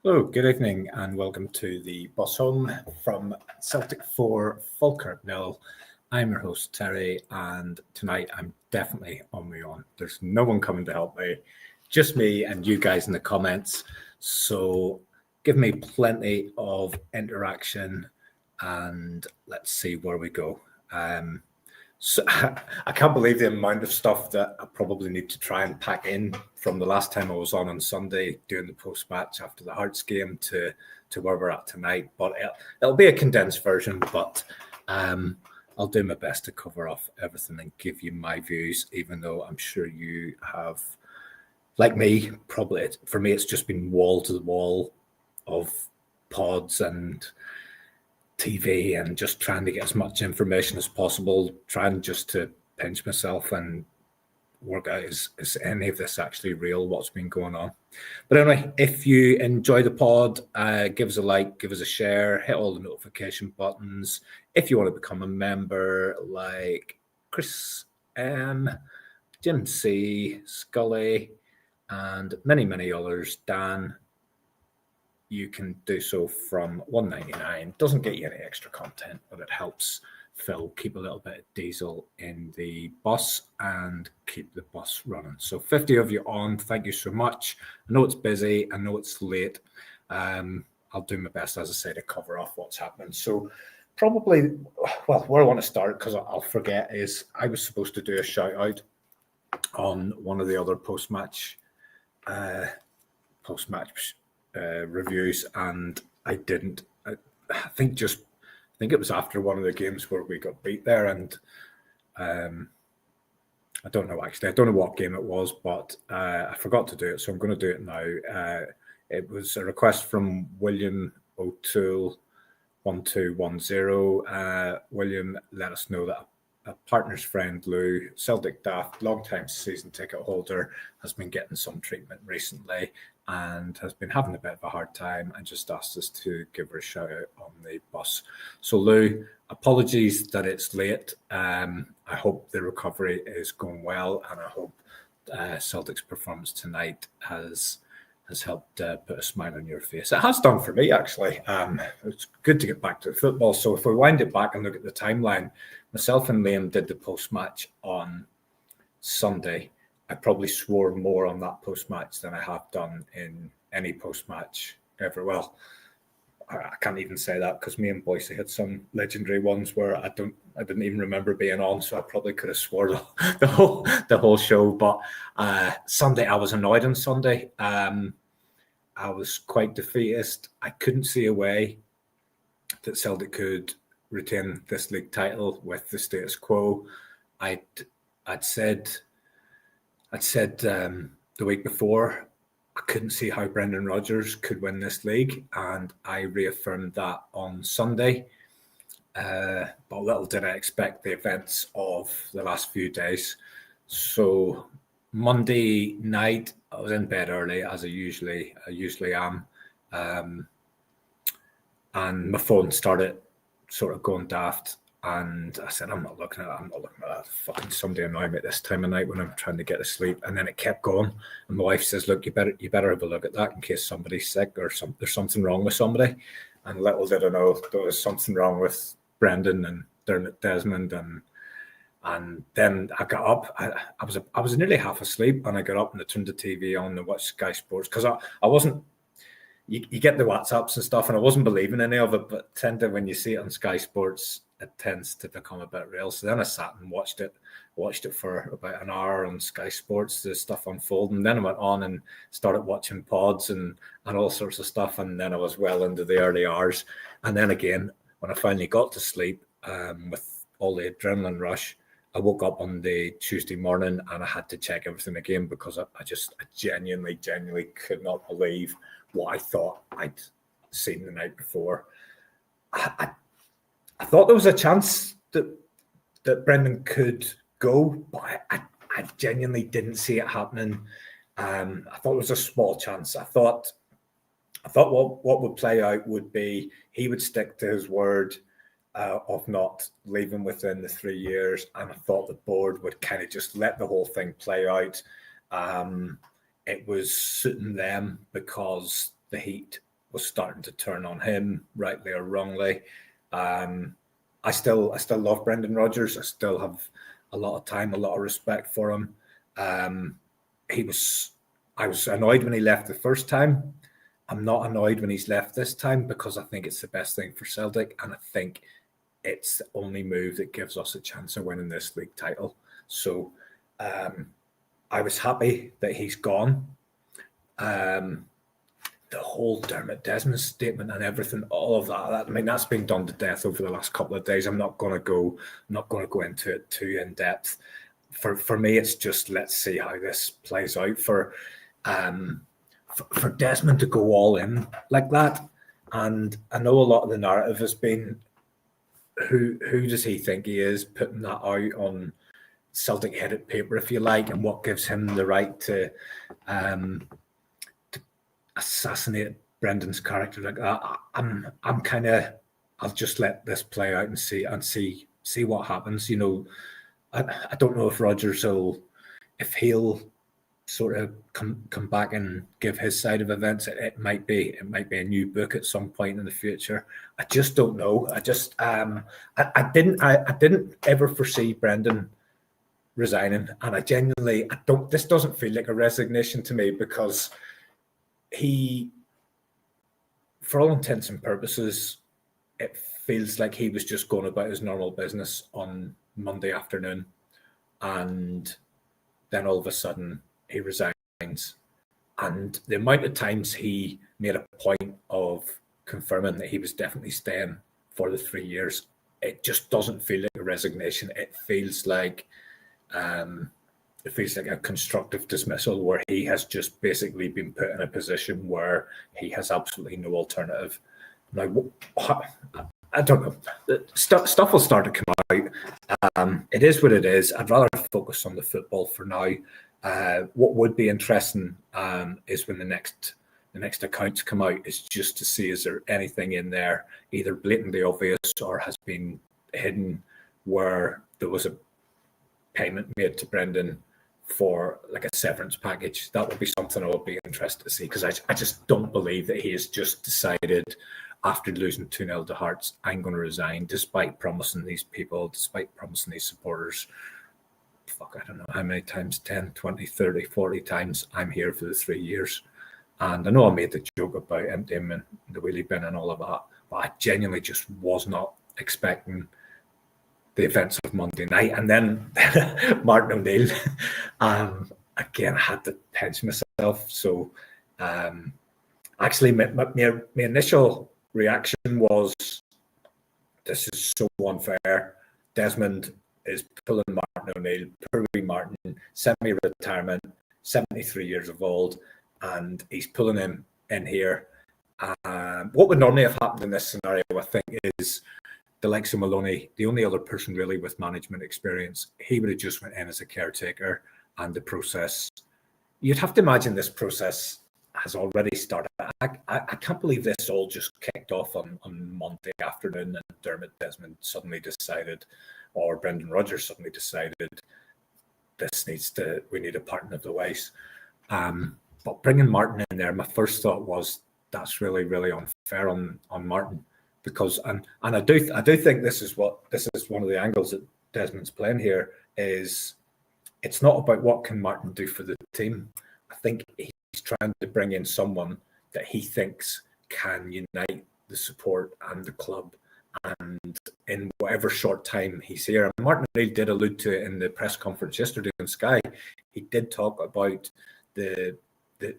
Hello, good evening and welcome to the Bus Home from Celtic 4, Falkirk 0. I'm your host Terry, and tonight I'm definitely on my own. There's no one coming to help me, just me and you guys in the comments. So give me plenty of interaction and let's see where we go. So I can't believe the amount of stuff that I probably need to try and pack in from the last time I was on Sunday doing the post-match after the Hearts game to where we're at tonight. But it'll be a condensed version, but I'll do my best to cover off everything and give you my views, even though I'm sure you have, like me, probably for me it's just been wall to the wall of pods and TV and just trying to get as much information as possible, trying just to pinch myself and work out is any of this actually real, what's been going on. But anyway, if you enjoy the pod, give us a like, give us a share, hit all the notification buttons. If you want to become a member like Chris M, Jim C, Scully, and many others, Dan, you can do so from $1.99. Doesn't get you any extra content, but it helps Phil keep a little bit of diesel in the bus and keep the bus running. So 50 of you on, thank you so much. I know it's busy, I know it's late. I'll do my best, as I say, to cover off what's happening. So probably, well, where I want to start, because I'll forget, is I was supposed to do a shout out on one of the other post-match reviews, and I didn't. I think it was after one of the games where we got beat there, and I don't know actually. I don't know what game it was, but I forgot to do it, so I'm going to do it now. It was a request from William O'Toole 1210. William let us know that a partner's friend Lou, Celtic daft, long-time season ticket holder, has been getting some treatment recently and has been having a bit of a hard time and just asked us to give her a shout out on the bus. So Lou, apologies that it's late. I hope the recovery is going well, and I hope Celtic's performance tonight has helped put a smile on your face. It has done for me, actually. It's good to get back to football. So if we wind it back and look at the timeline, myself and Liam did the post-match on Sunday. I probably swore more on that post-match than I have done in any post-match ever. Well, I can't even say that because me and Bhoys had some legendary ones where I didn't even remember being on, so I probably could have swore the whole show. But Sunday, I was annoyed on Sunday. I was quite defeatist. I couldn't see a way that Celtic could retain this league title with the status quo. I'd said the week before I couldn't see how Brendan Rodgers could win this league, and I reaffirmed that on Sunday. But little did I expect the events of the last few days. So Monday night, I was in bed early, as I usually am, and my phone started sort of going daft. And I said, I'm not looking at that. Fucking somebody annoying me at this time of night when I'm trying to get to sleep. And then it kept going. And my wife says, look, you better have a look at that in case somebody's sick or there's something wrong with somebody. And little did I know there was something wrong with Brendan and Dermot Desmond. And then I got up. I was nearly half asleep, and I got up and I turned the TV on and watched Sky Sports because I wasn't. You get the WhatsApps and stuff, and I wasn't believing any of it. But when you see it on Sky Sports, it tends to become a bit real. So then I sat and watched it for about an hour on Sky Sports, the stuff unfolding. And then I went on and started watching pods and all sorts of stuff. And then I was well into the early hours. And then again, when I finally got to sleep with all the adrenaline rush, I woke up on the Tuesday morning and I had to check everything again because I genuinely could not believe what I thought I'd seen the night before. I thought there was a chance that Brendan could go, but I genuinely didn't see it happening. I thought it was a small chance. I thought what would play out would be he would stick to his word of not leaving within the 3 years, and I thought the board would kind of just let the whole thing play out. It was suiting them because the heat was starting to turn on him, rightly or wrongly. I still love Brendan Rodgers. I still have a lot of time, a lot of respect for him. I was annoyed when he left the first time. I'm not annoyed when he's left this time because I think it's the best thing for Celtic, and I think it's the only move that gives us a chance of winning this league title. So I was happy that he's gone. The whole Dermot Desmond statement and everything, all of that. I mean, that's been done to death over the last couple of days. I'm not going to go into it too in depth. For me, it's just let's see how this plays out. For Desmond to go all in like that, and I know a lot of the narrative has been, who does he think he is, putting that out on Celtic headed paper, if you like, and what gives him the right to assassinate Brendan's character like that. I'm kind of, I'll just let this play out and see what happens. You know, I don't know if Rodgers if he'll sort of come back and give his side of events. It might be a new book at some point in the future. I just don't know. I didn't ever foresee Brendan resigning, and I don't. This doesn't feel like a resignation to me, because he, for all intents and purposes, it feels like he was just going about his normal business on Monday afternoon, and then all of a sudden he resigns. And the amount of times he made a point of confirming that he was definitely staying for the 3 years, it just doesn't feel like a resignation. It feels like a constructive dismissal, where he has just basically been put in a position where he has absolutely no alternative. Now, I don't know. Stuff will start to come out. It is what it is. I'd rather focus on the football for now. What would be interesting is when the next accounts come out, is just to see, is there anything in there either blatantly obvious or has been hidden, where there was a payment made to Brendan for like a severance package. That would be something I would be interested to see, because I just don't believe that he has just decided, after losing 2-0 to Hearts, I'm going to resign, despite promising these people, despite promising these supporters, I don't know how many times, 10, 20, 30, 40 times, I'm here for the 3 years. And I know I made the joke about emptying the wheelie bin and all of that, but I genuinely just was not expecting the events of Monday night. And then Martin O'Neill, again, I had to pinch myself. So actually, my initial reaction was, this is so unfair. Desmond is pulling Martin O'Neill, poor wee Martin, semi-retirement, 73 years old, and he's pulling him in here. What would normally have happened in this scenario, I think, is the likes of Maloney, the only other person really with management experience, he would have just went in as a caretaker, and the process, you'd have to imagine this process has already started. I can't believe this all just kicked off on Monday afternoon, and Dermot Desmond suddenly decided, or Brendan Rodgers suddenly decided, we need a partner of the ways. But bringing Martin in there, my first thought was, that's really, really unfair on Martin, because and I do think this is one of the angles that Desmond's playing here, is it's not about what can Martin do for the team. I think he's trying to bring in someone that he thinks can unite the support and the club, and in whatever short time he's here. And Martin O'Neill did allude to it in the press conference yesterday on Sky. He did talk about the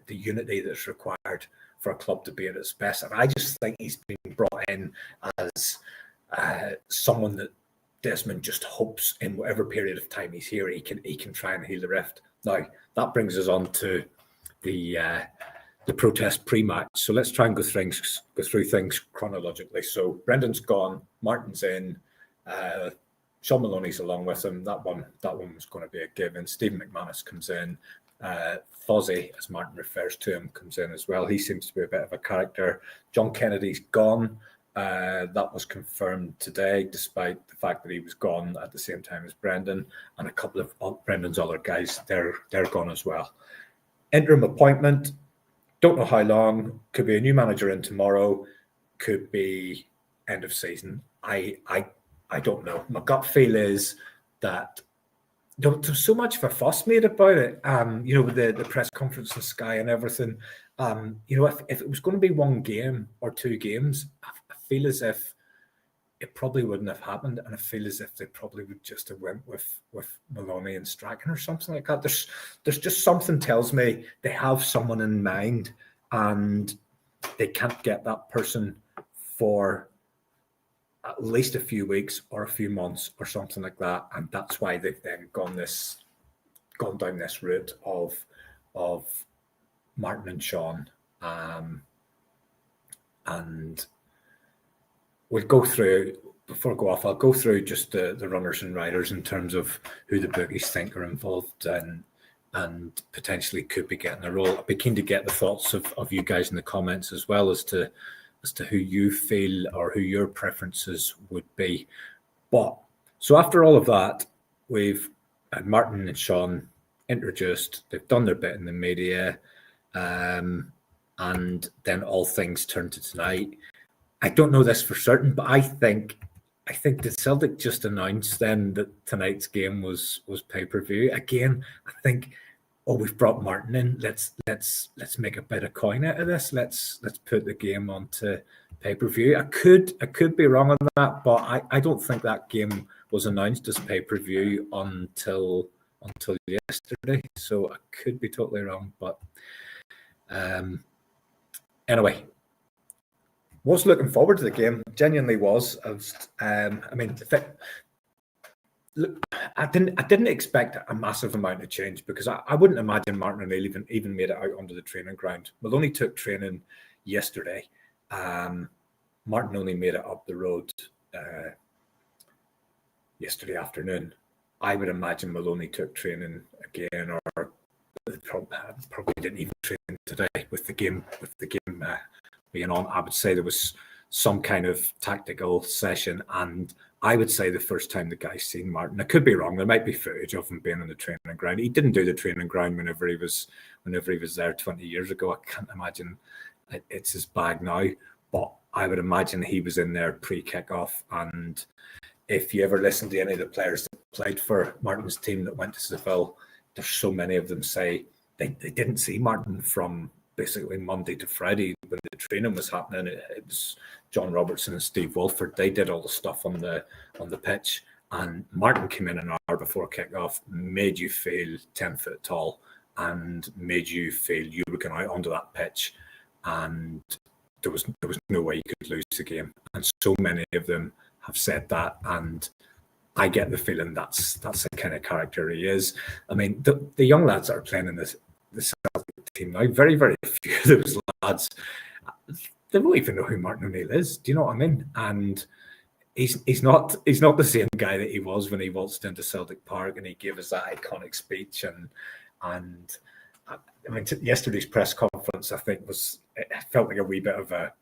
unity that's required for a club to be at its best. And I just think he's been brought in as someone that Desmond just hopes in whatever period of time he's here, he can try and heal the rift. Now, that brings us on to the protest pre-match. So let's try and go through things chronologically. So Brendan's gone, Martin's in, Shaun Maloney's along with him. That one was going to be a given. Stephen McManus comes in. Fozzie, as Martin refers to him, comes in as well. He seems to be a bit of a character. John Kennedy's gone. That was confirmed today, despite the fact that he was gone at the same time as Brendan, and a couple of Brendan's other guys, they're gone as well. Interim appointment, Don't know how long. Could be a new manager in tomorrow. Could be end of season. I don't know. My gut feel is that there's so much of a fuss made about it. With the press conference in Sky and everything. If it was going to be one game or two games, I feel as if it probably wouldn't have happened, and I feel as if they probably would just have went with Maloney and Strachan or something like that. There's just something tells me they have someone in mind, and they can't get that person for at least a few weeks or a few months or something like that, and that's why they've then gone down this route of Martin and Shaun, and we'll go through, before I go off, I'll go through just the runners and riders in terms of who the bookies think are involved and potentially could be getting a role. I'd be keen to get the thoughts of you guys in the comments as well as to who you feel or who your preferences would be. But so after all of that, we've had Martin and Shaun introduced. They've done their bit in the media, and then all things turn to tonight. I don't know this for certain, but I think that Celtic just announced then that tonight's game was pay-per-view. Again, I think, we've brought Martin in. Let's make a bit of coin out of this. Let's put the game onto pay-per-view. I could be wrong on that, but I don't think that game was announced as pay-per-view until yesterday. So I could be totally wrong, but anyway. Was looking forward to the game. Genuinely was. I didn't expect a massive amount of change because I wouldn't imagine Martin O'Neill even made it out onto the training ground. Maloney took training yesterday. Martin only made it up the road yesterday afternoon. I would imagine Maloney took training again, or probably didn't even train today with the game being on. I would say there was some kind of tactical session, and I would say the first time the guy's seen Martin. I could be wrong. There might be footage of him being on the training ground. He didn't do the training ground whenever he was there 20 years ago. I can't imagine it's his bag now, but I would imagine he was in there pre-kickoff. And if you ever listen to any of the players that played for Martin's team that went to Spfl, there's so many of them say they didn't see Martin from basically Monday to Friday when the training was happening. It was John Robertson and Steve Wolford. They did all the stuff on the pitch, and Martin came in an hour before kickoff, made you feel 10 foot tall, and made you feel you were going out onto that pitch, and there was no way you could lose the game. And so many of them have said that, and I get the feeling that's the kind of character he is. I mean, the young lads that are playing in the Celtic team now, very, very few of those lads, they don't even know who Martin O'Neill is. Do you know what I mean? And he's not the same guy that he was when he waltzed into Celtic Park and he gave us that iconic speech. And I mean, yesterday's press conference, I think it felt like a wee bit of a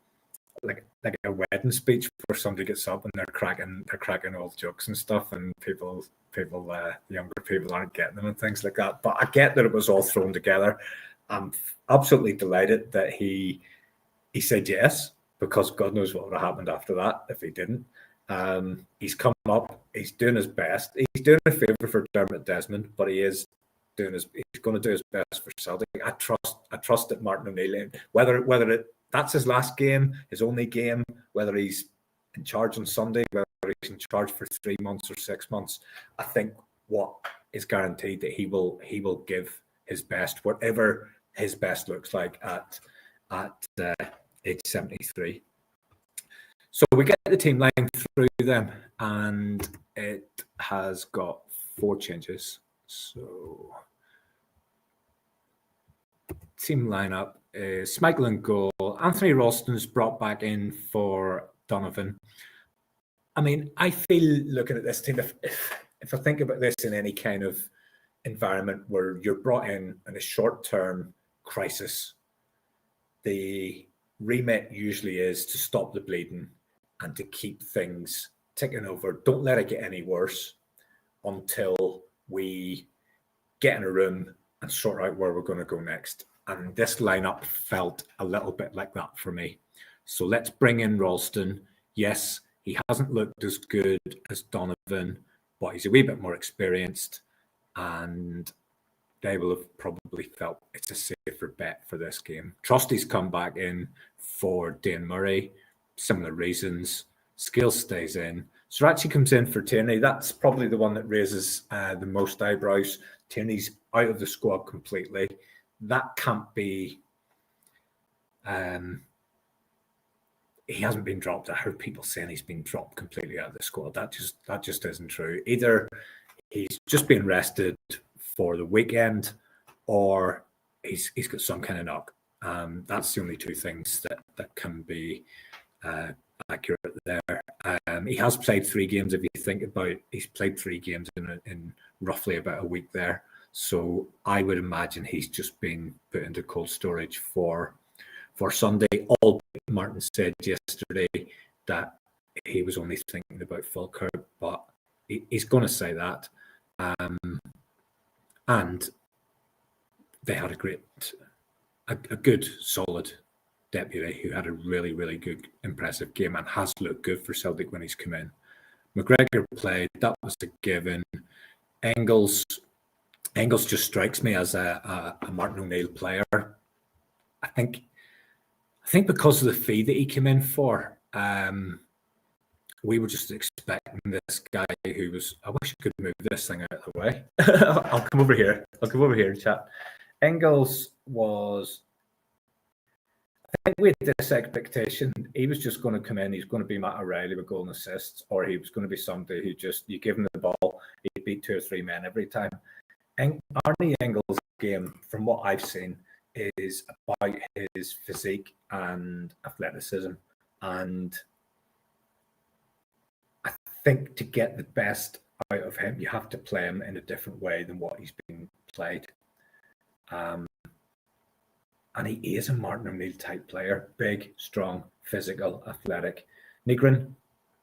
like a wedding speech where somebody gets up and they're cracking old jokes and stuff, and people younger people aren't getting them and things like that. But I get that it was all thrown together. I'm absolutely delighted that he said yes, because God knows what would have happened after that if he didn't. He's come up, he's doing his best. He's doing a favour for Dermot Desmond, but he's going to do his best for Celtic. I trust that Martin O'Neill, whether that's his last game, his only game, whether he's in charge on Sunday, whether he's in charge for 3 months or 6 months, I think what is guaranteed that he will give his best, whatever his best looks like at age 73. So we get the team line through them, and it has got 4 changes. So team lineup is Schmeichel in goal. Anthony Ralston's brought back in for Donovan. I mean, I feel looking at this team, if I think about this in any kind of environment where you're brought in a short-term crisis, the remit usually is to stop the bleeding and to keep things ticking over. Don't let it get any worse until we get in a room and sort out where we're going to go next. And this lineup felt a little bit like that for me. So let's bring in Ralston. Yes, he hasn't looked as good as Donovan, but he's a wee bit more experienced, and they will have probably felt it's a safer bet for this game. Trusty's come back in for Dane Murray, similar reasons. Skill stays in. Srirachi comes in for Tierney. That's probably the one that raises the most eyebrows. Tierney's out of the squad completely. That can't be... he hasn't been dropped. I heard people saying he's been dropped completely out of the squad. That just isn't true. Either he's just been rested for the weekend, or he's got some kind of knock. That's the only two things that can be accurate there. He has played 3 games. If you think about, he's played 3 games in roughly about a week there. So I would imagine he's just been put into cold storage for Sunday. All Martin said yesterday that he was only thinking about Falkirk, but he's going to say that. And they had a good, solid deputy who had a really, really good, impressive game and has looked good for Celtic when he's come in. McGregor played. That was a given. Engels just strikes me as a Martin O'Neill player. I think because of the fee that he came in for, we were just expecting this guy who was... I wish I could move this thing out of the way. I'll come over here and chat. Engels was... I think we had this expectation. He was just going to come in. He's going to be Matt O'Reilly with goal and assists, or he was going to be somebody who just... You give him the ball, he'd beat 2 or 3 men every time. Arnie Engels' game, from what I've seen, is about his physique and athleticism. And I think to get the best out of him, you have to play him in a different way than what he's been played. And he is a Martin O'Neill type player. Big, strong, physical, athletic. Nygren,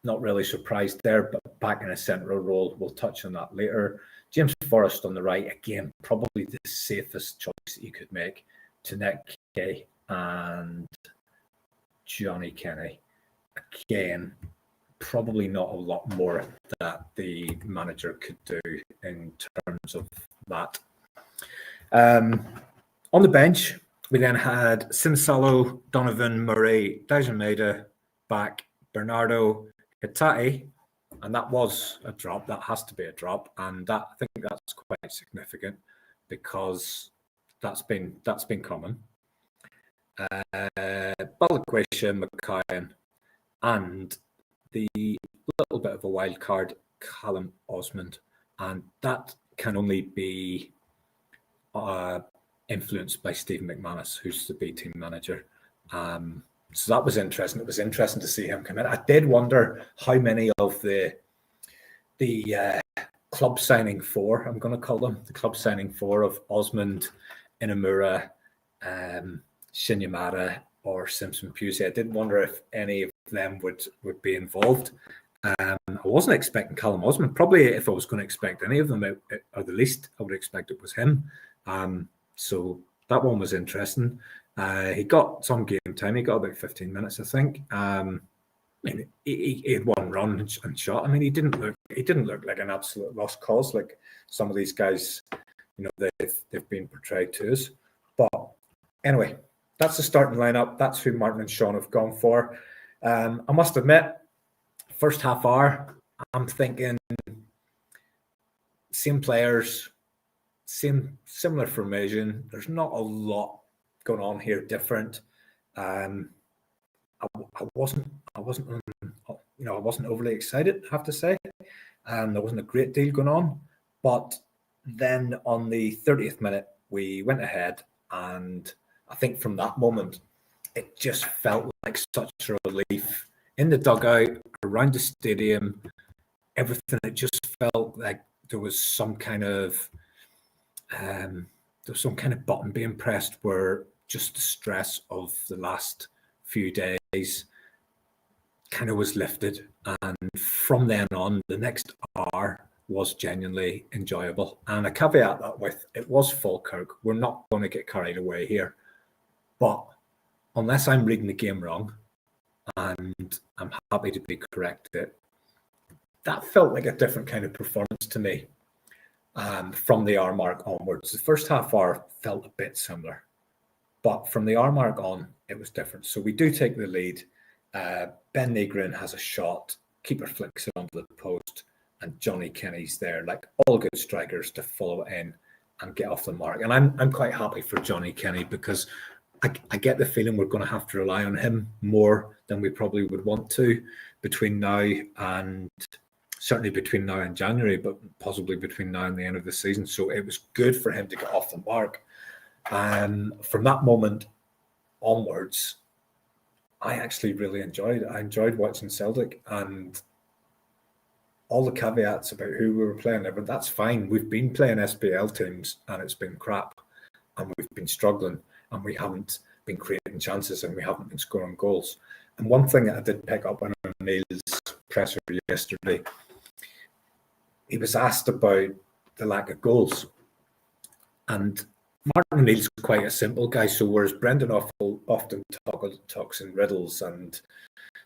not really surprised there, but back in a central role. We'll touch on that later. James Forrest on the right, again, probably the safest choice that you could make. Taneke and Johnny Kenny. Again, probably not a lot more that the manager could do in terms of that. On the bench, we then had Sinsalo, Donovan, Murray, Dajameda back, Bernardo, Hitati, and that was a drop. That has to be a drop, and I think that's quite significant because that's been common. Balikwisha, McKayan, and the little bit of a wild card, Callum Osmond, and that can only be influenced by Stephen McManus, who's the B team manager. So that was interesting. It was interesting to see him come in. I did wonder how many of the club signing 4, I'm going to call them, the club signing 4 of Osmond, Inamura, Shinyamada, or Simpson Pusey. I did wonder if any of them would be involved. I wasn't expecting Callum Osmond. Probably if I was going to expect any of them, or the least I would expect it was him. So that one was interesting. He got some game time. He got about 15 minutes, I think. He had one run and shot. I mean, he didn't look like an absolute lost cause like some of these guys, they've been portrayed to us. But anyway, that's the starting lineup. That's who Martin and Shaun have gone for. I must admit, first half hour, I'm thinking same players, similar formation. There's not a lot going on here different. I wasn't overly excited, I have to say. There wasn't a great deal going on, but then on the 30th minute we went ahead, and I think from that moment it just felt like such a relief in the dugout, around the stadium, everything. It just felt like there was some kind of button being pressed where just the stress of the last few days kind of was lifted. And from then on, the next hour, was genuinely enjoyable. And I caveat that with, it was Falkirk. We're not going to get carried away here. But unless I'm reading the game wrong, and I'm happy to be corrected, that felt like a different kind of performance to me from the hour mark onwards. The first half hour felt a bit similar, but from the hour mark on, it was different. So we do take the lead. Ben Reegan has a shot, keeper flicks it onto the post, and Johnny Kenny's there, like all good strikers, to follow it in and get off the mark. And I'm quite happy for Johnny Kenny, because I get the feeling we're going to have to rely on him more than we probably would want to between now and certainly between now and January, but possibly between now and the end of the season. So it was good for him to get off the mark. From that moment onwards, I actually really enjoyed it. I enjoyed watching Celtic, and all the caveats about who we were playing, but that's fine. We've been playing SPL teams and it's been crap, and we've been struggling, and we haven't been creating chances, and we haven't been scoring goals. And one thing that I did pick up on O'Neill's presser yesterday, he was asked about the lack of goals. And Martin O'Neill's quite a simple guy, so whereas Brendan often talks in riddles and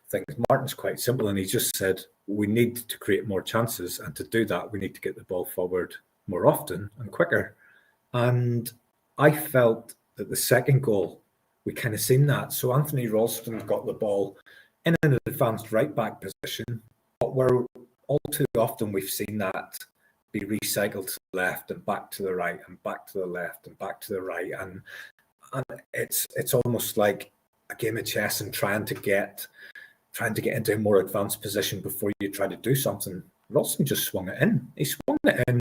things, Martin's quite simple, and he just said, we need to create more chances, and to do that, we need to get the ball forward more often and quicker. And I felt that the second goal, we kind of seen that. So Anthony Ralston got the ball in an advanced right-back position, but where all too often we've seen that be recycled to the left and back to the right and back to the left and back to the right. And it's almost like a game of chess and trying to get into a more advanced position before you try to do something. Ralston just swung it in. He swung it in,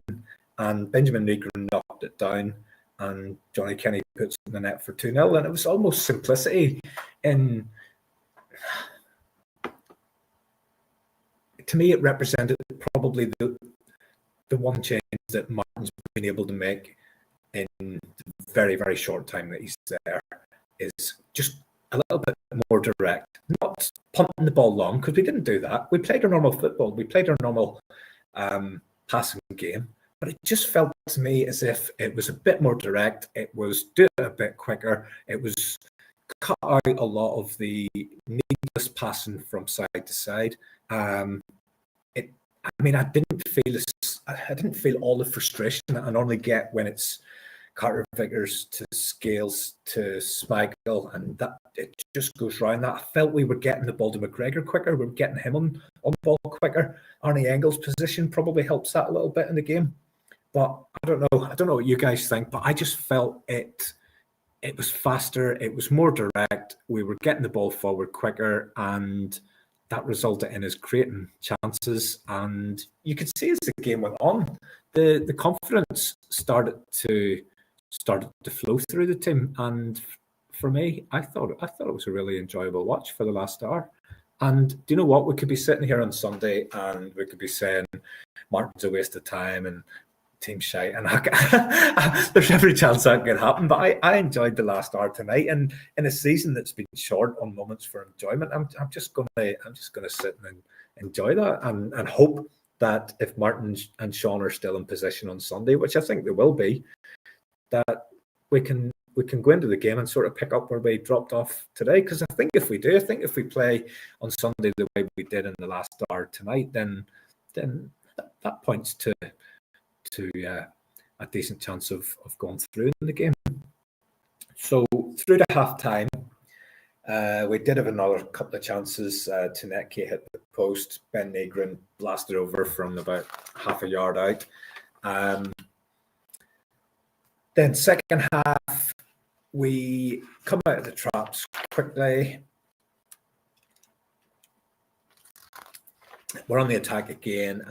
and Benjamin Reegan knocked it down, and Johnny Kenny puts it in the net for 2-0. And it was almost simplicity in... To me, it represented probably the one change that Martin's been able to make in the very, very short time that he's there, is just a little bit more direct, not pumping the ball long, because we didn't do that. We played our normal football. We played our normal passing game, but it just felt to me as if it was a bit more direct. It was do it a bit quicker. It was cut out a lot of the needless passing from side to side. I didn't feel all the frustration that I normally get when it's Carter Vickers to Scales to Smigel, and that it just goes round that. I felt we were getting the ball to McGregor quicker. We were getting him on ball quicker. Arnie Engel's position probably helps that a little bit in the game. But I don't know what you guys think, but I just felt it was faster, it was more direct, we were getting the ball forward quicker, and that resulted in us creating chances. And you could see as the game went on, the confidence started to flow through the team. And for me, I thought it was a really enjoyable watch for the last hour. And do you know what? We could be sitting here on Sunday and we could be saying Martin's a waste of time and team shite, and there's every chance that could happen. But I enjoyed the last hour tonight, and in a season that's been short on moments for enjoyment, I'm just gonna sit and enjoy that, and hope that if Martin and Shaun are still in position on Sunday, which I think they will be, that we can go into the game and sort of pick up where we dropped off today. Because I think if we play on Sunday the way we did in the last hour tonight, then that points to a decent chance of going through in the game. So through to half time, we did have another couple of chances. Taneke hit the post. Ben Reegan blasted over from about half a yard out. Then second half, we come out of the traps quickly. We're on the attack again.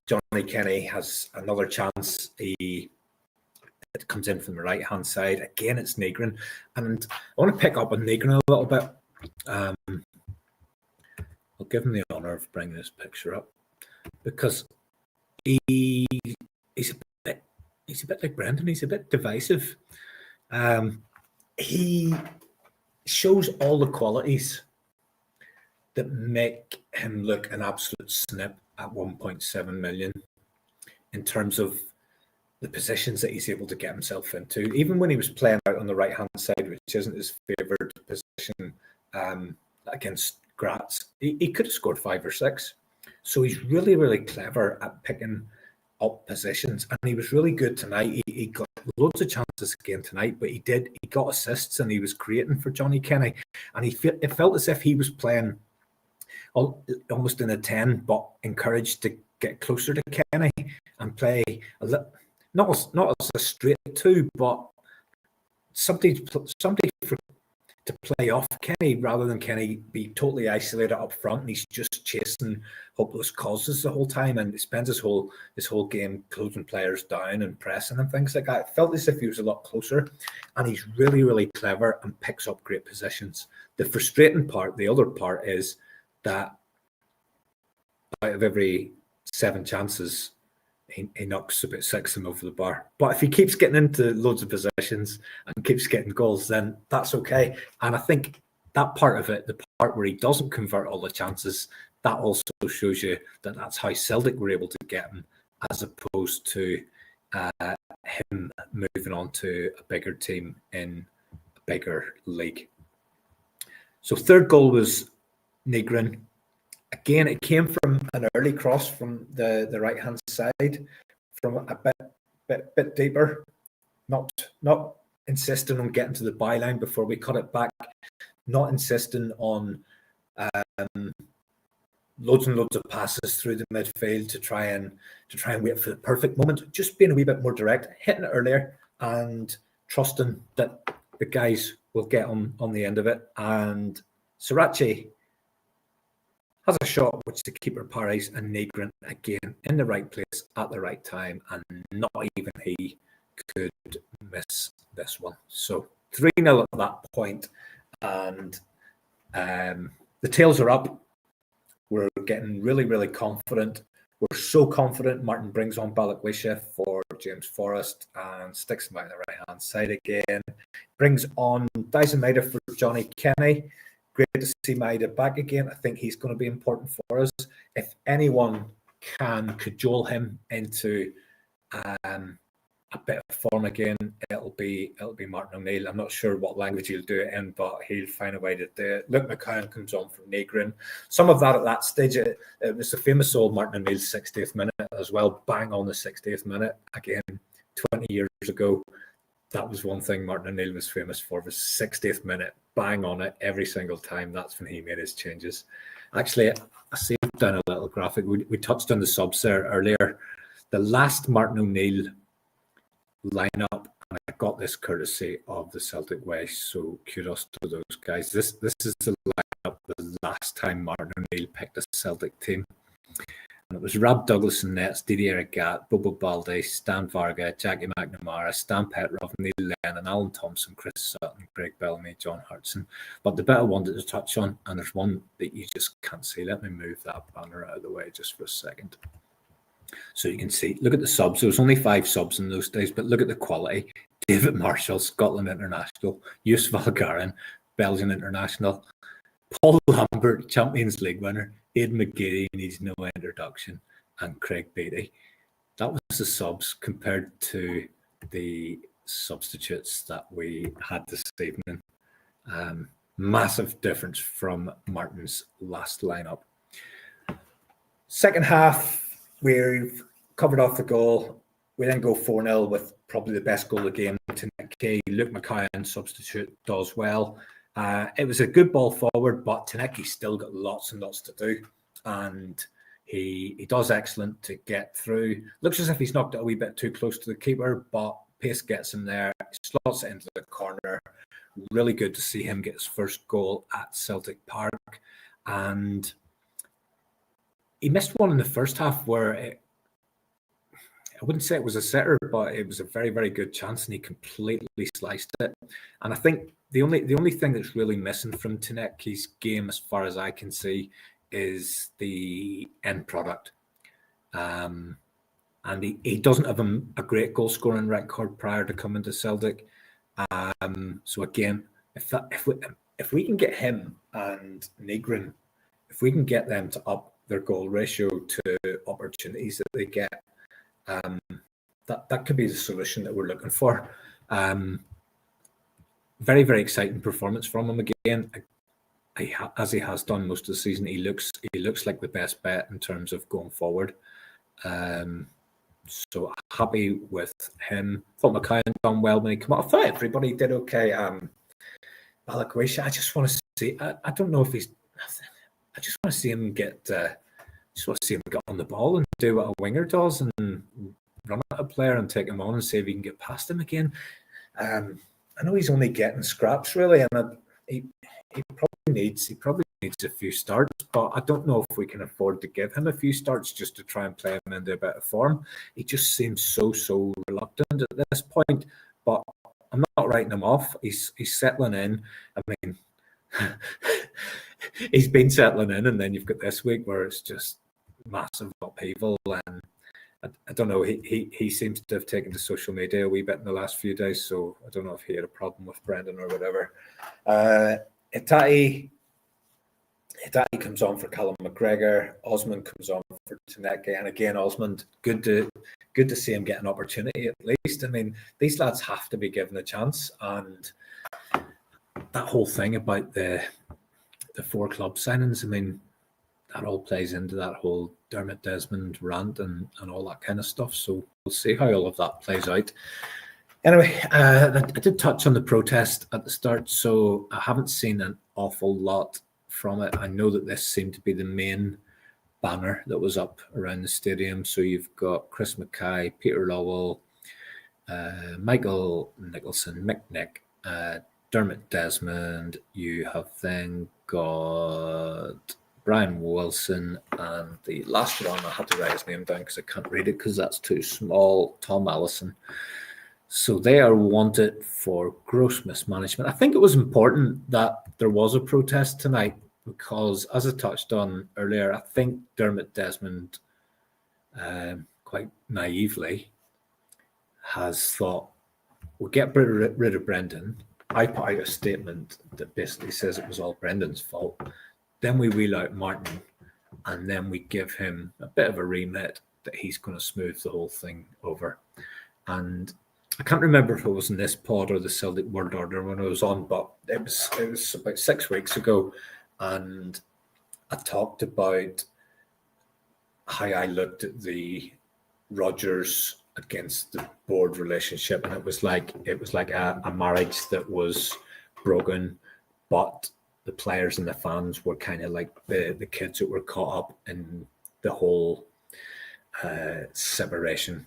Johnny Kenny has another chance. It comes in from the right-hand side. Again, it's Reegan. And I want to pick up on Reegan a little bit. I'll give him the honour of bringing this picture up, because he's a bit like Brendan. He's a bit divisive. He shows all the qualities that make him look an absolute snip at 1.7 million. in terms of the positions that he's able to get himself into. Even when he was playing out on the right-hand side, which isn't his favoured position against Graz, he could have scored 5 or 6. So he's really, really clever at picking up positions, and he was really good tonight. He got loads of chances again tonight, but he got assists, and he was creating for Johnny Kenny, and it felt as if he was playing almost in a 10, but encouraged to get closer to Kenny and play not as a straight 2, but somebody to play off Kenny, rather than Kenny be totally isolated up front and he's just chasing hopeless causes the whole time, and he spends his whole game closing players down and pressing and things like that. It felt as if he was a lot closer, and he's really, really clever and picks up great positions. The frustrating part, the other part, is that out of every 7 chances, he knocks about 6 of them over the bar. But if he keeps getting into loads of positions and keeps getting goals, then that's okay. And I think that part of it, the part where he doesn't convert all the chances, that also shows you that that's how Celtic were able to get him, as opposed to him moving on to a bigger team in a bigger league. So third goal was Reegan. Again, it came from an early cross from the right-hand side, from a bit deeper, not insisting on getting to the byline before we cut it back, not insisting on loads and loads of passes through the midfield to try and wait for the perfect moment. Just being a wee bit more direct, hitting it earlier, and trusting that the guys will get on the end of it. And Sriracha has a shot which the keeper parries, and Reegan again in the right place at the right time, and not even he could miss this one. So 3-0 at that point, and the tails are up. We're getting really, really confident. We're so confident. Martin brings on Balikwisha for James Forrest and sticks him out on the right-hand side again. Brings on Dyson Maida for Johnny Kenny. Great to see Maida back again. I think he's going to be important for us. If anyone can cajole him into a bit of form again, it'll be Martin O'Neill. I'm not sure what language he'll do it in, but he'll find a way to do it. Luke McCowan comes on from Reegan. Some of that at that stage, it was the famous old Martin O'Neill's 60th minute as well, bang on the 60th minute. Again, 20 years ago, that was one thing Martin O'Neill was famous for, was 60th minute, bang on it every single time. That's when he made his changes. Actually, I saved down a little graphic. We touched on the subs there earlier. The last Martin O'Neill lineup, and I got this courtesy of the Celtic way, so kudos to those guys. This is the lineup the last time Martin O'Neill picked a Celtic team. And it was Rab Douglas in nets, Didier Agat, Bobo Balde, Stan Varga, Jackie McNamara, Stan Petrov, Neil Lennon, Alan Thompson, Chris Sutton, Craig Bellamy, John Hartson. But the bit I wanted to touch on, and there's one that you just can't see. Let me move that banner out of the way just for a second. So you can see, look at the subs. There was only 5 subs in those days, but look at the quality. David Marshall, Scotland international. Yusuf Algarin, Belgian international. Paul Lambert, Champions League winner. Aidan McGeady needs no introduction. And Craig Beattie. That was the subs compared to the substitutes that we had this evening. Massive difference from Martin's last lineup. Second half, we've covered off the goal. We then go 4-0 with probably the best goal of the game to Nick Kay. Luke McCowan, substitute, does well. It was a good ball forward, but Taneki's still got lots and lots to do. And he does excellent to get through. Looks as if he's knocked it a wee bit too close to the keeper, but pace gets him there. Slots it into the corner. Really good to see him get his first goal at Celtic Park. And he missed one in the first half where I wouldn't say it was a sitter, but it was a very, very good chance, and he completely sliced it. And I think the only thing that's really missing from Taneki's game, as far as I can see, is the end product. And he doesn't have a great goal scoring record prior to coming to Celtic. So again, if we can get him and Reegan, if we can get them to up their goal ratio to opportunities that they get, That could be the solution that we're looking for. Very, very exciting performance from him again. As he has done most of the season, he looks like the best bet in terms of going forward. So happy with him. Thought Mackay done well when he came out. I thought everybody did okay. Balakwisha, I just want to see. I don't know if he's. I just want to see him get. Just want to see him get on the ball and do what a winger does and run at a player and take him on and see if he can get past him again. I know he's only getting scraps really, and he probably needs a few starts, but I don't know if we can afford to give him a few starts just to try and play him into a bit of form. He just seems so reluctant at this point, but I'm not writing him off. He's settling in. I mean, he's been settling in, and then you've got this week where it's just massive upheaval, and I don't know. He seems to have taken to social media a wee bit in the last few days, so I don't know if he had a problem with Brendan or whatever. Itati comes on for Callum McGregor. Osmond comes on for Taneke, and again, Osmond, good to see him get an opportunity at least. I mean, these lads have to be given a chance, and that whole thing about the 4 club signings, I mean, that all plays into that whole Dermot Desmond rant and all that kind of stuff. So we'll see how all of that plays out. Anyway, I did touch on the protest at the start, so I haven't seen an awful lot from it. I know that this seemed to be the main banner that was up around the stadium. So you've got Chris Mackay, Peter Lowell, Michael Nicholson, Mick Nick, Dermot Desmond. You have then got Brian Wilson, and the last one, I had to write his name down because I can't read it because that's too small, Tom Allison. So they are wanted for gross mismanagement. I think it was important that there was a protest tonight because, as I touched on earlier, I think Dermot Desmond, quite naively, has thought, we'll get rid of Brendan. I put out a statement that basically says it was all Brendan's fault. Then we wheel out Martin, and then we give him a bit of a remit that he's going to smooth the whole thing over. And I can't remember if it was in this pod or the Celtic Word Order when I was on, but it was about 6 weeks ago, and I talked about how I looked at the Rodgers against the board relationship, and it was like a marriage that was broken, but the players and the fans were kind of like the kids that were caught up in the whole separation,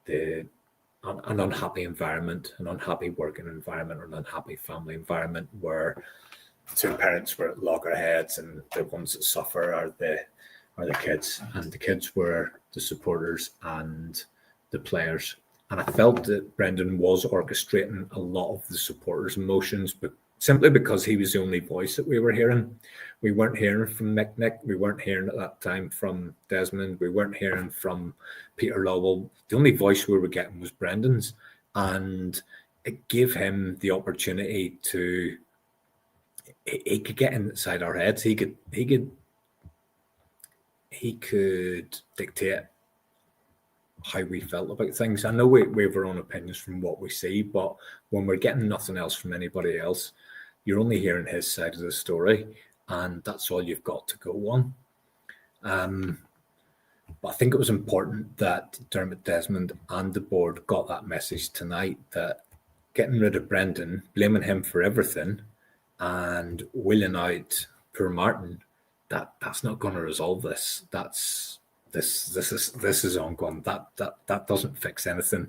an unhappy environment, an unhappy working environment, or an unhappy family environment where the 2 parents were at loggerheads, and the ones that suffer are the kids, and the kids were the supporters and the players. And I felt that Brendan was orchestrating a lot of the supporters' emotions, but simply because he was the only voice that we were hearing. We weren't hearing from Mick Nick. We weren't hearing at that time from Desmond. We weren't hearing from Peter Lowell. The only voice we were getting was Brendan's. And it gave him the opportunity to, he could get inside our heads. He could dictate how we felt about things. I know we have our own opinions from what we see, but when we're getting nothing else from anybody else, you're only hearing his side of the story, and that's all you've got to go on. But I think it was important that Dermot Desmond and the board got that message tonight, that getting rid of Brendan, blaming him for everything, and wheeling out poor Martin, that's not going to resolve this. This is ongoing. That doesn't fix anything.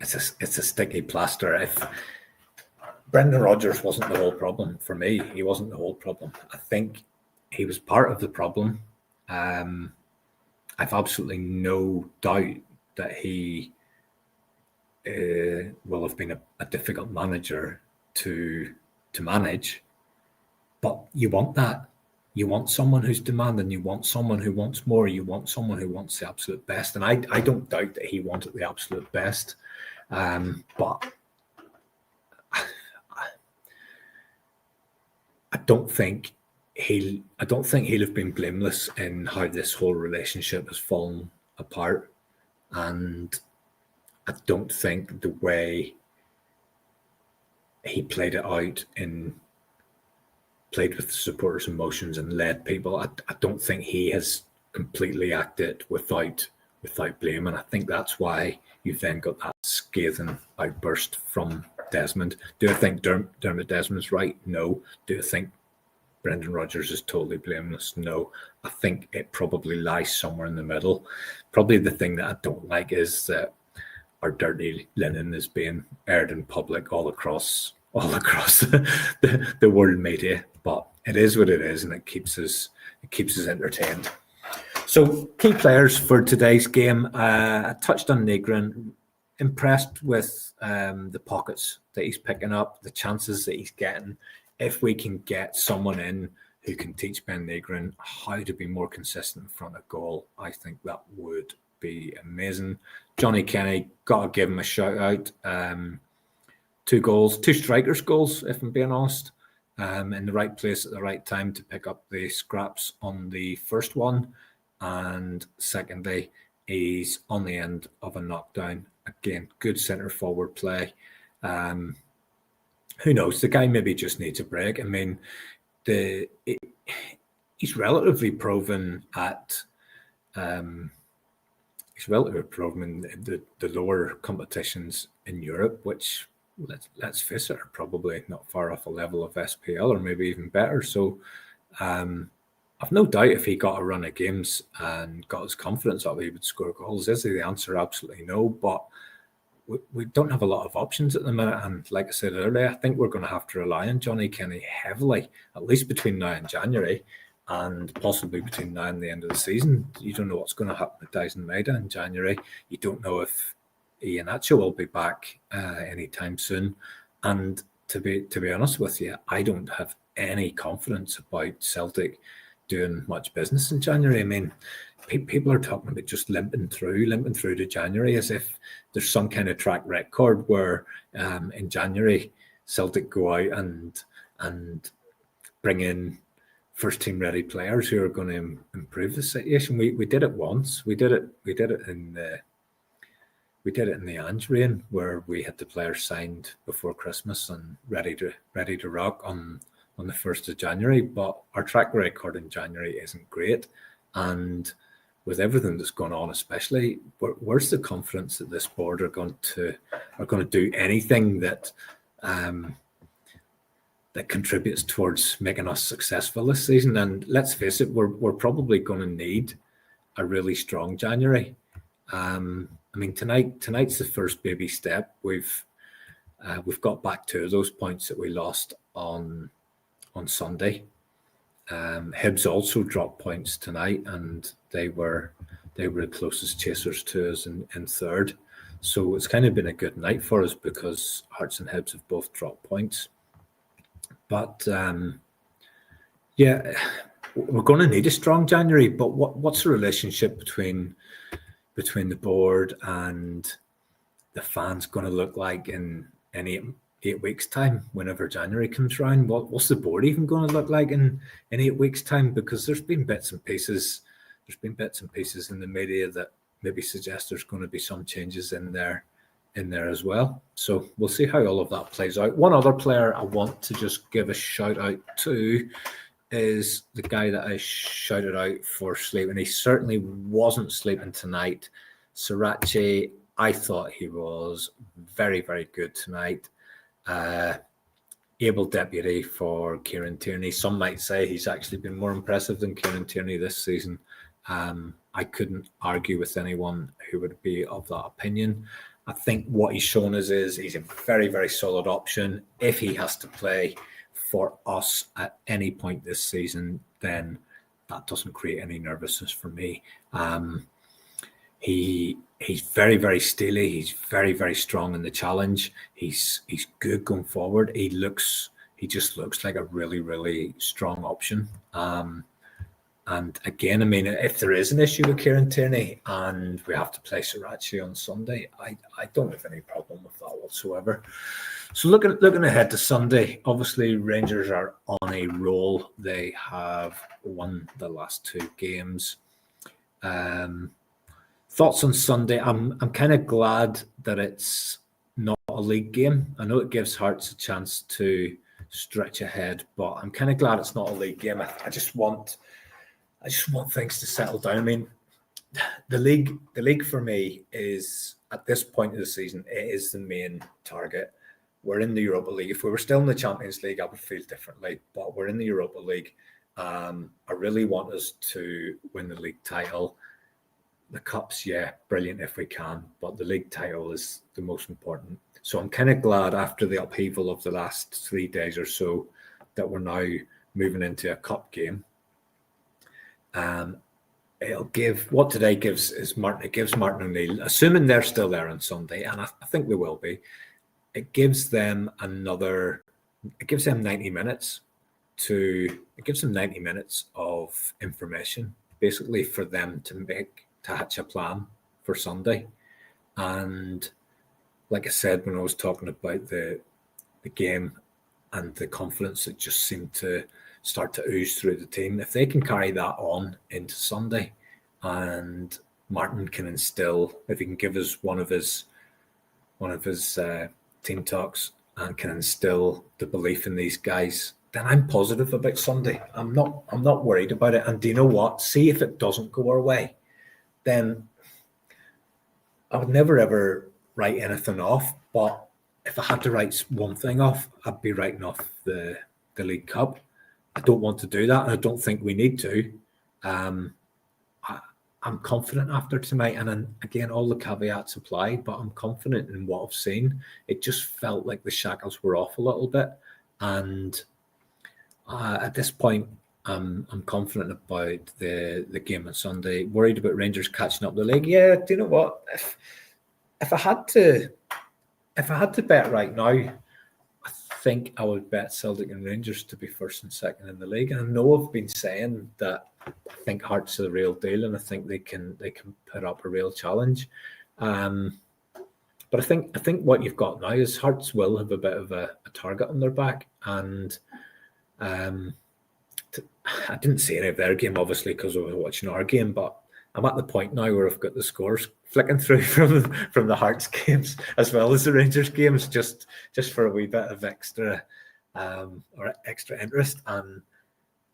It's a sticky plaster. If Brendan Rodgers wasn't the whole problem for me, he wasn't the whole problem. I think he was part of the problem. I've absolutely no doubt that he will have been a difficult manager to manage, but you want that. You want someone who's demanding. You want someone who wants more. You want someone who wants the absolute best. And I don't doubt that he wanted the absolute best. But I don't think I don't think he'll have been blameless in how this whole relationship has fallen apart. And I don't think the way he played it out played with the supporters' emotions and led people, I don't think he has completely acted without blame. And I think that's why you've then got that scathing outburst from Desmond. Do I think Dermot Desmond's right? No. Do I think Brendan Rodgers is totally blameless? No. I think it probably lies somewhere in the middle. Probably the thing that I don't like is that our dirty linen is being aired in public all across the world media. But it is what it is, and it keeps us entertained. So key players for today's game. I touched on Negrin. Impressed with the pockets that he's picking up, the chances that he's getting. If we can get someone in who can teach Ben Negrin how to be more consistent in front of goal, I think that would be amazing. Johnny Kenny, got to give him a shout out. 2 goals, 2 strikers' goals, if I'm being honest. In the right place at the right time to pick up the scraps on the first one. And secondly, he's on the end of a knockdown. Again, good centre forward play. Who knows? The guy maybe just needs a break. I mean, he's relatively proven at in the lower competitions in Europe, which let's face it, are probably not far off a level of SPL or maybe even better. So I've no doubt if he got a run of games and got his confidence up, he would score goals. Is the answer? Absolutely no. But we don't have a lot of options at the minute. And like I said earlier, I think we're going to have to rely on Johnny Kenny heavily, at least between now and January, and possibly between now and the end of the season. You don't know what's going to happen with Dyson Maeda in January. You don't know if Iheanacho will be back anytime soon. And to be honest with you, I don't have any confidence about Celtic doing much business in January. I mean, people are talking about just limping through to January as if there's some kind of track record where in January Celtic go out and bring in first team ready players who are going to improve the situation. We did it once. We did it in the Ange reign, where we had the players signed before Christmas and ready to rock on the 1st of January. But our track record in January isn't great, and with everything that's going on, especially, where's the confidence that this board are going to do anything that contributes towards making us successful this season? And let's face it, we're probably going to need a really strong January. I mean, tonight's the first baby step. We've got back 2 of those points that we lost on Sunday. Hibs also dropped points tonight, and they were the closest chasers to us in third. So it's kind of been a good night for us because Hearts and Hibs have both dropped points. But yeah, we're going to need a strong January. But what's the relationship between the board and the fans going to look like in 8 weeks' time, whenever January comes around? What's the board even going to look like in 8 weeks' time? Because there's been bits and pieces in the media that maybe suggest there's going to be some changes in there as well. So we'll see how all of that plays out. One other player I want to just give a shout out to is the guy that I shouted out for sleeping. He certainly wasn't sleeping tonight. Sriracha, I thought he was very, very good tonight. Able deputy for Kieran Tierney. Some might say he's actually been more impressive than Kieran Tierney this season. I couldn't argue with anyone who would be of that opinion. I think what he's shown us is he's a very, very solid option. If he has to play for us at any point this season, then that doesn't create any nervousness for me. He's very, very steely. He's very, very strong in the challenge. He's good going forward. He just looks like a really, really strong option. And again, I mean, if there is an issue with Kieran Tierney and we have to play Sriracha on Sunday, I don't have any problem with that whatsoever. So looking ahead to Sunday, obviously Rangers are on a roll. They have won the last 2 games. Thoughts on Sunday? I'm kind of glad that it's not a league game. I know it gives Hearts a chance to stretch ahead, but I'm kind of glad it's not a league game. I just want things to settle down. I mean, the league for me is, at this point of the season, it is the main target. We're in the Europa League. If we were still in the Champions League, I would feel differently. But we're in the Europa League. I really want us to win the league title. The cups, yeah, brilliant if we can, but the league title is the most important. So I'm kind of glad, after the upheaval of the last 3 days or so, that we're now moving into a cup game. It'll give, what today gives is Martin. It gives Martin O'Neill, assuming they're still there on Sunday, and I think they will be. It gives them 90 minutes of information, basically, for them to hatch a plan for Sunday. And like I said, when I was talking about the game and the confidence that just seemed to start to ooze through the team, if they can carry that on into Sunday, and Martin can instill, if he can give us one of his team talks and can instill the belief in these guys, then I'm positive about Sunday. I'm not worried about it. And do you know what? See, if it doesn't go our way, then I would never ever write anything off. But if I had to write one thing off, I'd be writing off the League Cup. I don't want to do that, and I don't think we need to. I'm confident after tonight, and then, again, all the caveats apply, but I'm confident in what I've seen. It just felt like the shackles were off a little bit, and at this point, I'm confident about the game on Sunday. Worried about Rangers catching up the league. Yeah, do you know what? If I had to bet right now, I think I would bet Celtic and Rangers to be first and second in the league. And I know I've been saying that I think Hearts are the real deal, and I think they can put up a real challenge. But I think what you've got now is Hearts will have a bit of a target on their back, and I didn't see any of their game, obviously, because I was watching our game, but I'm at the point now where I've got the scores flicking through from the Hearts games as well as the Rangers games, just for a wee bit of extra interest. And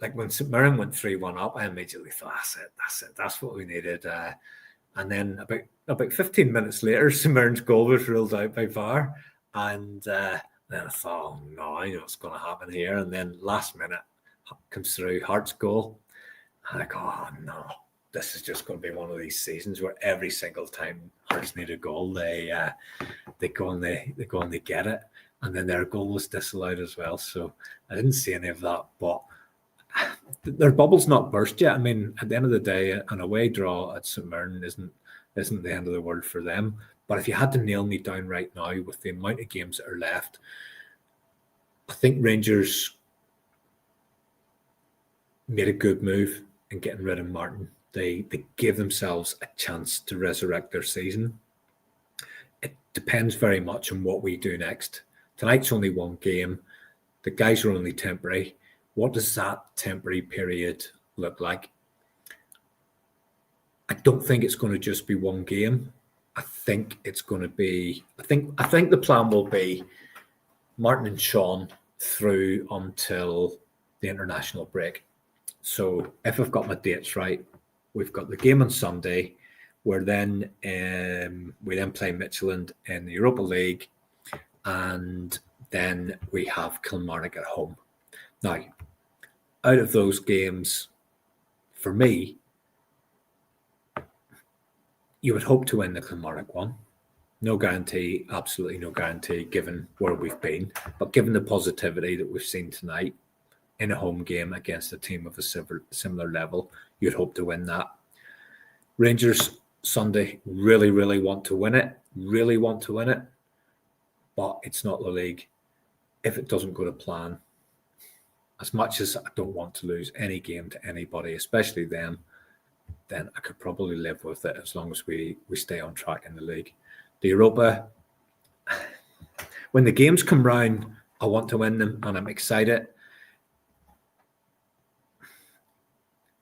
like when St Mirren went 3-1 up, I immediately thought, that's it, that's what we needed. And then about 15 minutes later, St Mirren's goal was ruled out by VAR, and then I thought, oh no, I know what's going to happen here. And then last minute comes through, Hearts goal, and I go, oh no, this is just going to be one of these seasons where every single time Hearts need a goal, they go and they get it, and then their goal was disallowed as well. So I didn't see any of that, but their bubble's not burst yet. I mean, at the end of the day, an away draw at St Mirren isn't the end of the world for them. But if you had to nail me down right now with the amount of games that are left, I think Rangers made a good move in getting rid of Martin. They gave themselves a chance to resurrect their season. It depends very much on what we do next. Tonight's only one game. The guys are only temporary. What does that temporary period look like? I don't think it's going to just be one game. I think it's going to be, I think the plan will be Martin and Shaun through until the international break. So if I've got my dates right, we've got the game on Sunday. We then play Midtjylland in the Europa League, and then we have Kilmarnock at home. Now, out of those games, for me, you would hope to win the Kilmarnock one. No guarantee, absolutely no guarantee, given where we've been. But given the positivity that we've seen tonight in a home game against a team of a similar level, you'd hope to win that. Rangers Sunday really, really want to win it. But it's not the league. If it doesn't go to plan, as much as I don't want to lose any game to anybody, especially them, then I could probably live with it as long as we stay on track in the league. The Europa, when the games come round, I want to win them and I'm excited.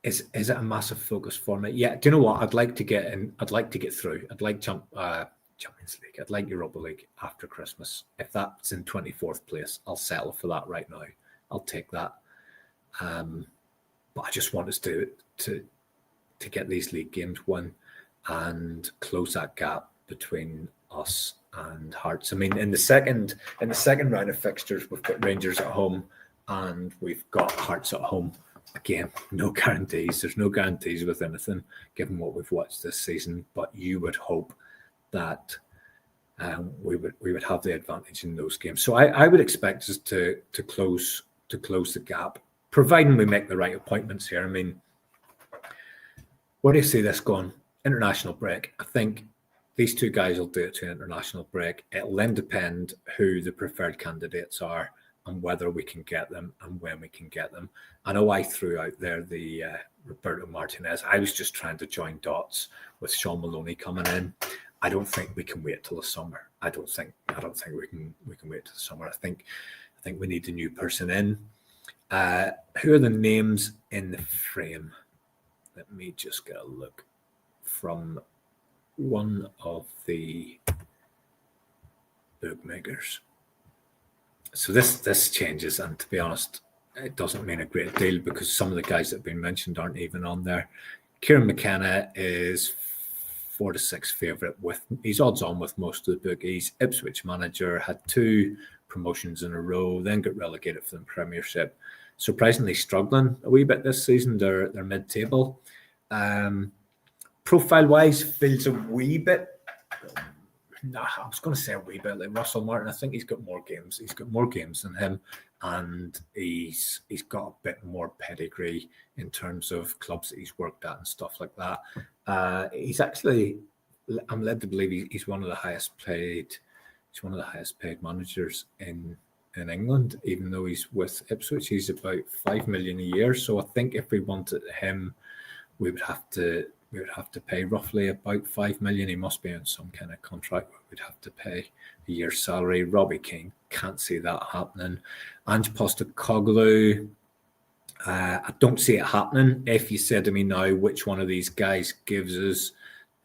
Is it a massive focus for me? Yeah. Do you know what? I'd like to get in. I'd like to get through. I'd like Champions League. I'd like Europa League after Christmas. If that's in 24th place, I'll settle for that right now. I'll take that. But I just want us to get these league games won and close that gap between us and Hearts. I mean, in the second round of fixtures, we've got Rangers at home and we've got Hearts at home. Again, no guarantees. There's no guarantees with anything, given what we've watched this season. But you would hope that we would have the advantage in those games. So I would expect us to close the gap, providing we make the right appointments here. I mean, where do you see this going? International break. I think these two guys will do it to an international break. It'll then depend who the preferred candidates are and whether we can get them and when we can get them. I know I threw out there the Roberto Martinez. I was just trying to join dots with Shaun Maloney coming in. I don't think we can wait till the summer. I don't think we can wait till the summer. I think we need a new person in. Who are the names in the frame? Let me just get a look from one of the bookmakers. So this changes, and to be honest, it doesn't mean a great deal because some of the guys that have been mentioned aren't even on there. Kieran McKenna is 4-6 favourite. He's odds on with most of the bookies. Ipswich manager, had 2 promotions in a row, then got relegated from the Premiership. Surprisingly struggling a wee bit this season. They're mid-table. Profile-wise, feels a wee bit. I was going to say a wee bit like Russell Martin. I think he's got more games. He's got more games than him, and he's got a bit more pedigree in terms of clubs that he's worked at and stuff like that. He's actually, I'm led to believe he's one of the highest paid. He's one of the highest paid managers in England, even though he's with Ipswich. He's about 5 million a year. So I think if we wanted him, we would have to pay roughly about 5 million. He must be on some kind of contract where we'd have to pay a year's salary. Robbie King, can't see that happening. Ange Postecoglou, I don't see it happening. If you said to me now which one of these guys gives us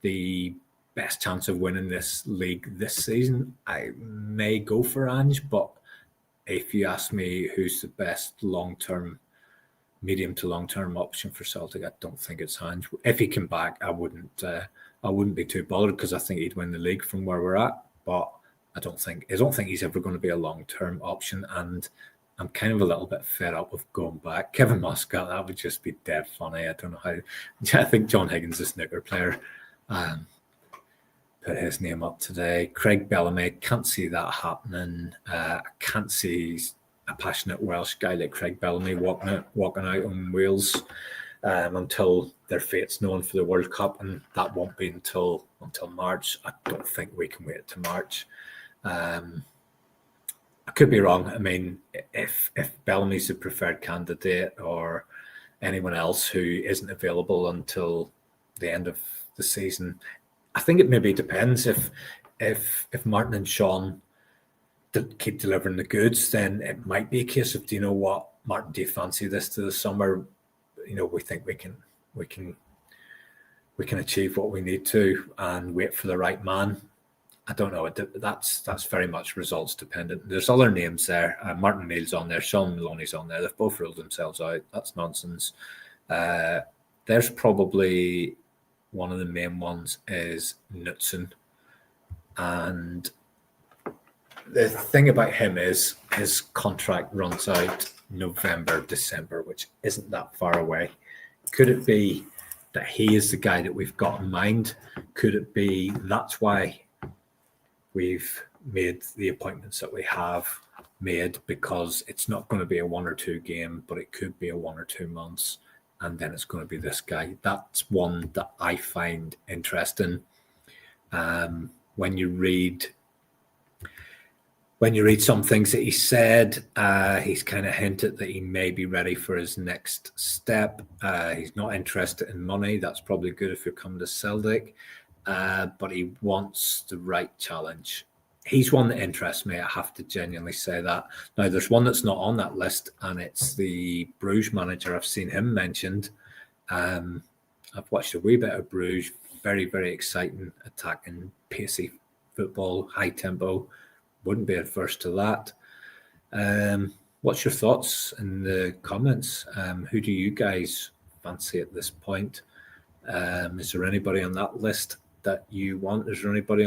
the best chance of winning this league this season, I may go for Ange, but if you ask me who's the best medium to long-term option for Celtic, I don't think it's Ange. If he came back, I wouldn't be too bothered because I think he'd win the league from where we're at. But I don't think he's ever going to be a long-term option, and I'm kind of a little bit fed up with going back. Kevin Muscat, that would just be dead funny. I don't know how. I think John Higgins, the snooker player, put his name up today. Craig Bellamy, can't see that happening. I can't see a passionate Welsh guy like Craig Bellamy walking out on Wales until their fate's known for the World Cup, and that won't be until March. I don't think we can wait to March. I could be wrong. I mean, if Bellamy's the preferred candidate or anyone else who isn't available until the end of the season, I think it maybe depends. If Martin and Shaun keep delivering the goods, then it might be a case of, do you know what, Martin, do you fancy this to the summer? You know, we think we can achieve what we need to and wait for the right man. I don't know. That's very much results dependent. There's other names there. Martin Neal's on there. Shaun Maloney's on there. They've both ruled themselves out. That's nonsense. There's probably one of the main ones is Knutson. And the thing about him is his contract runs out November, December, which isn't that far away. Could it be that he is the guy that we've got in mind? Could it be that's why we've made the appointments that we have made, because it's not going to be a 1 or 2 game, but it could be a 1 or 2 months, and then it's going to be this guy. That's one that I find interesting. When you read some things that he said, he's kind of hinted that he may be ready for his next step. He's not interested in money. That's probably good if you're coming to Celtic. But he wants the right challenge. he's one that interests me. I have to genuinely say that. Now, there's one that's not on that list, and it's the Bruges manager. I've seen him mentioned. I've watched a wee bit of Bruges. Very, very exciting, attacking, pacey football, high tempo. Wouldn't be adverse to that. What's your thoughts in the comments? Who do you guys fancy at this point? Is there anybody on that list that you want? Is there anybody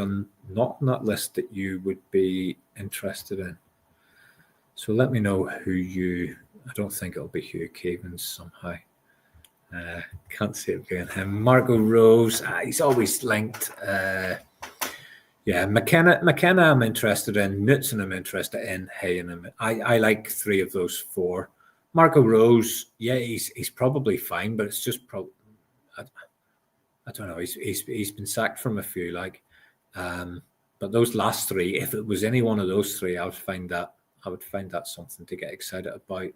not on that list that you would be interested in? So let me know who you. I don't think it'll be Hugh Cavens somehow. Can't see it being him. Marco Rose. He's always linked. McKenna I'm interested in. Knutson I'm interested in. Hayen I like 3 of those 4. Marco Rose, yeah, he's probably fine, but it's just I don't know. He's been sacked from a few, but those last 3, if it was any one of those 3, I would find that something to get excited about.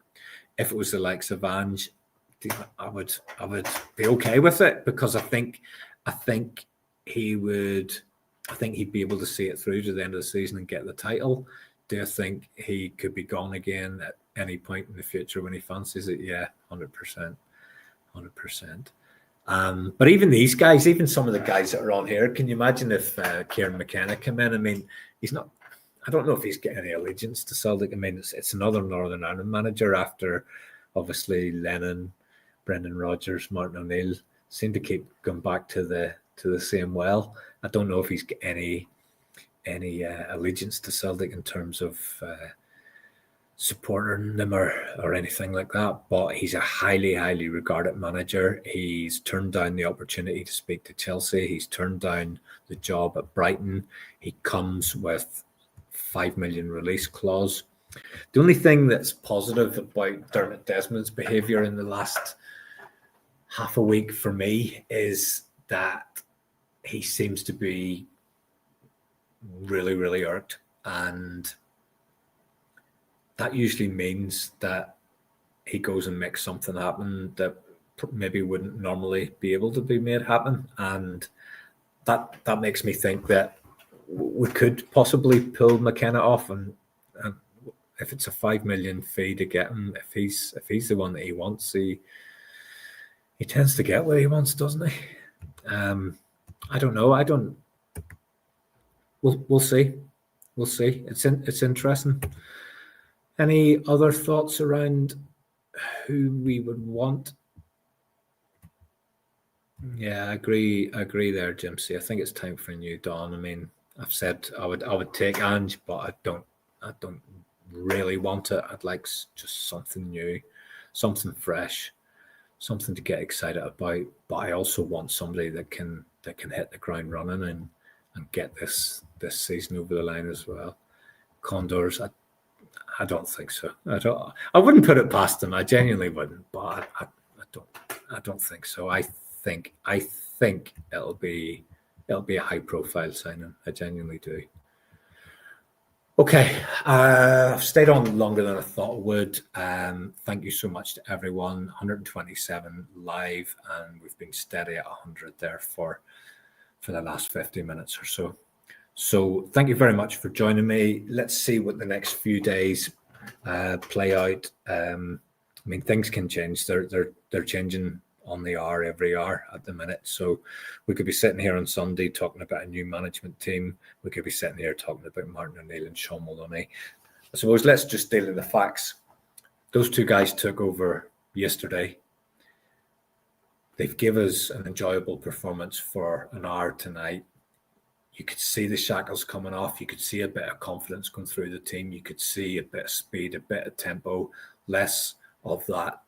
If it was the likes of Ange, I would be okay with it, because I think he'd be able to see it through to the end of the season and get the title. Do I think he could be gone again at any point in the future when he fancies it? Yeah, 100%. But even these guys, even some of the guys that are on here, can you imagine if Kieran McKenna came in? I mean, he's not. I don't know if he's got any allegiance to Celtic. I mean, it's another Northern Ireland manager after, obviously, Lennon, Brendan Rodgers, Martin O'Neill seem to keep going back to the same well. I don't know if he's got any allegiance to Celtic in terms of supporting them or anything like that, but he's a highly, highly regarded manager. He's turned down the opportunity to speak to Chelsea. He's turned down the job at Brighton. He comes with 5 million release clause. The only thing that's positive about Dermot Desmond's behaviour in the last half a week for me is that he seems to be really, really irked, and that usually means that he goes and makes something happen that maybe wouldn't normally be able to be made happen, and that makes me think that we could possibly pull McKenna off, and if it's a 5 million fee to get him, if he's the one that he wants, he tends to get what he wants, doesn't he? I don't know. We'll see. We'll see. It's interesting. Any other thoughts around who we would want? Yeah, I agree there, Jim C. I think it's time for a new dawn. I mean, I've said I would take Ange, but I don't really want it. I'd like just something new, something fresh, something to get excited about. But I also want somebody that can hit the ground running and get this season over the line as well. Condors, I don't think so. I wouldn't put it past them. I genuinely wouldn't, but I don't think so. I think it'll be a high profile signing. I genuinely do. Okay, I've stayed on longer than I thought I would. Thank you so much to everyone. 127 live, and we've been steady at 100 there for the last 50 minutes or so. So thank you very much for joining me. Let's see what the next few days play out. I mean, things can change. They're changing on the hour, every hour at the minute. So we could be sitting here on Sunday talking about a new management team. We could be sitting here talking about Martin O'Neill and Shaun Maloney. I suppose let's just deal with the facts. Those 2 guys took over yesterday. They've given us an enjoyable performance for an hour tonight. You could see the shackles coming off. You could see a bit of confidence going through the team. You could see a bit of speed, a bit of tempo, less of that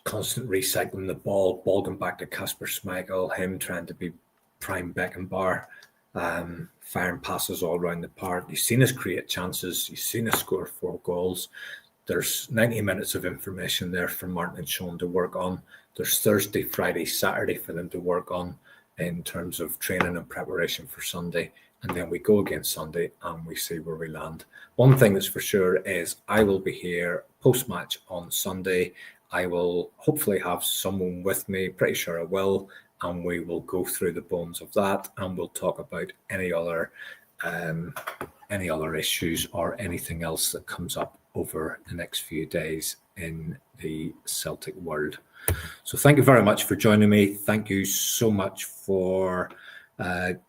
constant recycling the ball going back to Kasper Schmeichel, him trying to be prime Beckenbauer, firing passes all around the park. You've seen us create chances. You've seen us score 4 goals. There's 90 minutes of information there for Martin and Shaun to work on. There's Thursday, Friday, Saturday for them to work on in terms of training and preparation for Sunday. And then we go again Sunday and we see where we land. One thing that's for sure is I will be here post-match on Sunday. I will hopefully have someone with me, pretty sure I will, and we will go through the bones of that, and we'll talk about any other issues or anything else that comes up over the next few days in the Celtic world. So thank you very much for joining me. Thank you so much for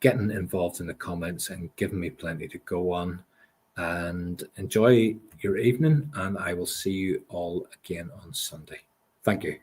getting involved in the comments and giving me plenty to go on. And enjoy your evening, and I will see you all again on Sunday. Thank you.